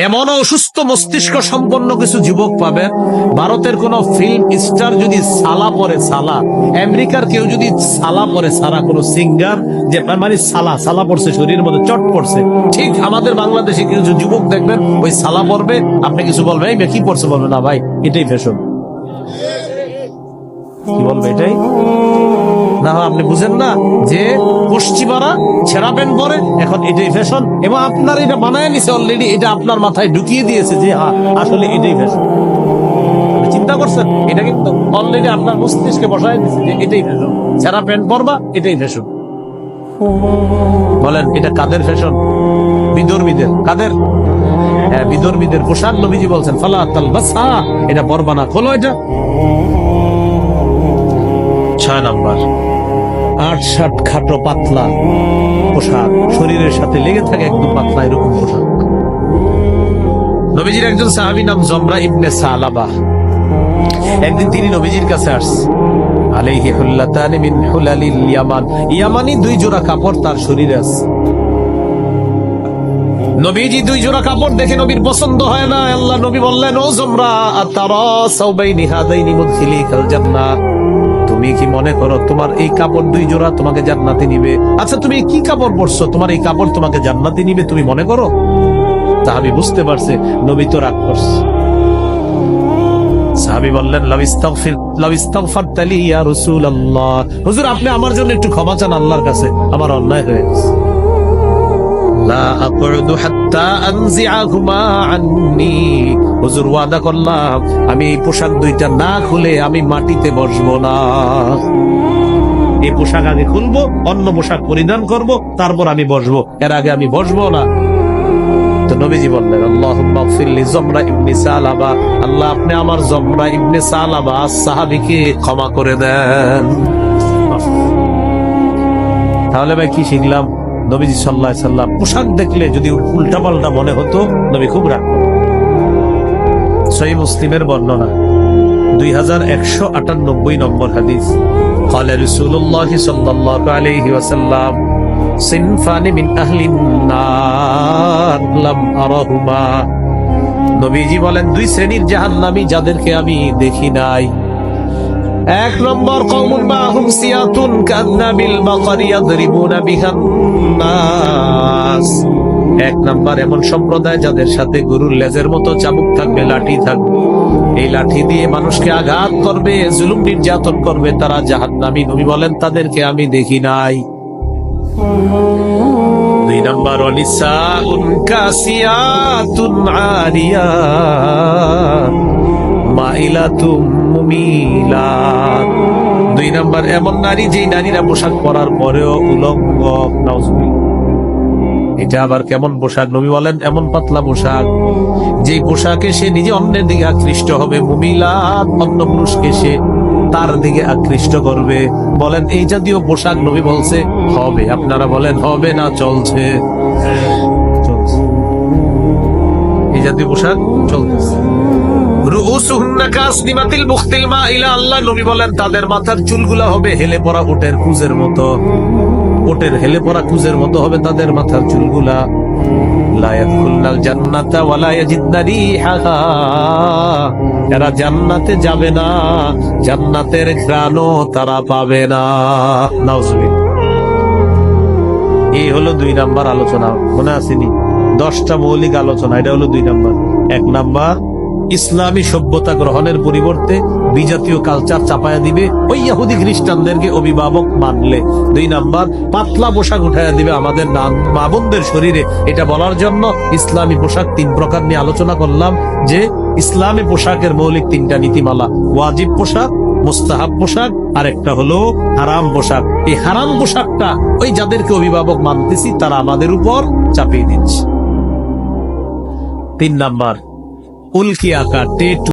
এমন অসুস্থ মস্তিষ্ক সম্পন্ন কিছু যুবক পাবেন, ভারতের কোন ফিল্ম স্টার যদি সালা পরে, সালা আমেরিকার কেউ যদি সালা পরে, সারা কোন সিঙ্গার যে মানে সালা পড়ছে, শরীরের মধ্যে চট পড়ছে, ঠিক আমাদের বাংলাদেশে কিছু যুবক দেখবেন ওই সালা পড়বে, আপনি কিছু বলবেন এই মেয়ে কি পড়ছে, বলবে না ভাই এটাই ফ্যাশন। কি বলবে এটাই না, আপনি বুঝেন না যে পশ্চিমারা ছেঁড়া প্যান্ট পরে, এখন এটাই ফ্যাশন, এবং আপনার এটা বানায় নিছে অলরেডি, এটা আপনার মাথায় ঢুকিয়ে দিয়েছে যে হ্যাঁ আসলে এটাই ফ্যাশন। চিন্তা করছেন, এটা কিন্তু অলরেডি আপনার মস্তিষ্কে বসায় দিচ্ছে যে এটাই ফ্যাশন, ছেঁড়া প্যান্ট পরবা এটাই ফ্যাশন। বলেন এটা কাদের ফ্যাশন? বিধর্মীদের। কাদের? হ্যাঁ, বিধর্মীদের পোশাক। নবীজি বলছেন ফালা তালবাসহা, এটা পরবা না, খোলো এটা। 6 নাম্বার, 8-7 খাটো পাতলা পোশাক, শরীরের সাথে লেগে থাকে একদম পাতলা এরকম পোশাক। নবীজির একজন সাহাবী নাম জমরা ইবনে সালাবা, একদিন তিনি নবীজির কাছে আসছে। আলাইহি হুল্লাতানি মিন হুলালিল ইয়ামান, ইয়ামানি 2 জোড়া কাপড় তার শরীরে আছে। নবীজি 2 জোড়া কাপড় দেখে নবীর পছন্দ হয় না। আল্লাহ নবী বললেন, ও জমরা আতারা সাওবাইনি হাদাইনি মুদখিলিকাল জান্নাহ, তুমি কি মনে করো তোমার এই কাপড় 2 জোড়া তোমাকে জান্নাতে নিবে? আচ্ছা তুমি কি কাপড় পরছো, তোমার এই কাপড় তোমাকে জান্নাতে নিবে তুমি মনে করো? সাহাবী বুঝতে পারছে নবী তো রাগ করছে। সাহাবী বললেন লাউ ইস্তাগফারতা লি ইয়া রাসূলুল্লাহ, হুজুর আপনি আমার জন্য একটু ক্ষমা চান আল্লাহর কাছে, আমার অন্যায় হয়ে গেছে। লা আকুদু হাত্তা আনজিআহুমা আন্নী, হুজুর ওয়াদা করলাম আমি এই পোশাক 2টা না খুলে আমি মাটিতে বসবো না। এই পোশাক আগে খুলবো, অন্য পোশাক পরিধান করব, তারপর আমি বসবো, এর আগে আমি বসবো না। তো নবীজি বললেন আল্লাহুম্মা গফির লি জমরা ইবনে সালাবা, আল্লাহ আপনি আমার জমরা ইবনে সালাবা সাহাবীকে ক্ষমা করে দেন। তাহলে ভাই কি শিখলাম? নবীজি সাল্লাল্লাহু আলাইহি সাল্লাম পোশাক দেখলে যদি উল্টাপাল্টা মনে হতো, নবী খুব রাগ করতেন। সহিহ মুসলিমের বর্ণনা 2198 নম্বর হাদিস, ক্বালা রাসূলুল্লাহ সাল্লাল্লাহু আলাইহি ওয়াসাল্লাম সিনফানি মিন আহলিন নার লাম আরাহুমা, নবীজি বলেন 2 শ্রেণীর জাহান্নামী যাদেরকে আমি দেখি নাই। 1 নম্বর কওমুন মাহুম সিয়াতুন কান্নাবিল বাকারি ইয়াদরিবুনা বিহান নাস, 1 নম্বর এমন সম্প্রদায় যাদের সাথে গরুর লেজের মতো চাবুক থাকবে, লাঠি থাকবে, এই লাঠি দিয়ে মানুষকে আঘাত করবে, জুলুম নির্যাতন করবে, তারা জাহান্নামী। নবী বলেন তাদেরকে আমি দেখি নাই। 2 নম্বর ওয়ানিসাউন কাসিয়াতুন আরিয়াত মাইলাতুম মুমিলাত, 2 নম্বর এমন নারী যেই নারীরা পোশাক পরার পরেও উলঙ্গ। নাউজুবিল্লাহ, এটা আবার কেমন পোশাক? নবী বলেন এমন পাতলা পোশাক যেই পোশাকে সে নিজে অন্যের দিকে আকৃষ্ট হবে, মুমিলাত অন্য পুরুষকে সে তার দিকে আকৃষ্ট করবে। বলেন এই জাতীয় পোশাক নবী বলছে হবে, আপনারা বলেন হবে না চলছে? এই জাতীয় পোশাক চলতেছে। রুউসুহুন্না কাসনিমাতিল বুখতিল মাইলা, আল্লাহ নবী বলেন তাদের মাথার চুলগুলা হবে হেলে পড়া উটের কুজের মতো, উটের হেলে পড়া কুজের মতো হবে তাদের মাথার চুলগুলা। লা ইয়াদখুলুনাল জান্নাতা ওয়া লা ইয়াজিদনা রিহাহা, এরা জান্নাতে যাবে না, জান্নাতের ঘ্রাণও তারা পাবে না। নাউজুবিল্লাহ। এই হলো 2 নাম্বার আলোচনা, মনে আসেনি? 10টা মৌলিক আলোচনা, এটা হলো 2 নাম্বার। 1 নাম্বার ইসলামী সভ্যতা গ্রহণের পরিবর্তে বিজাতীয় কালচার চাপায়া দিবে ওই ইহুদি খ্রিস্টানদেরকে অভিভাবক মানলে। 2 নাম্বার পাতলা পোশাক উঠাইয়া দিবে আমাদের মা বোনদের শরীরে। এটা বলার জন্য ইসলামী পোশাক 3 প্রকার নিয়ে আলোচনা করলাম, যে ইসলামী পোশাকের মৌলিক 3টা নীতিমালা, ওয়াজিব পোশাক, মুস্তাহাব পোশাক, আর একটা হলো হারাম পোশাক। এই হারাম পোশাকটা ওই যাদেরকে অভিভাবক মানতেছি তারা আমাদের উপর চাপিয়ে দিচ্ছে। 3 নাম্বার উল্কি আঁকা, টেটু।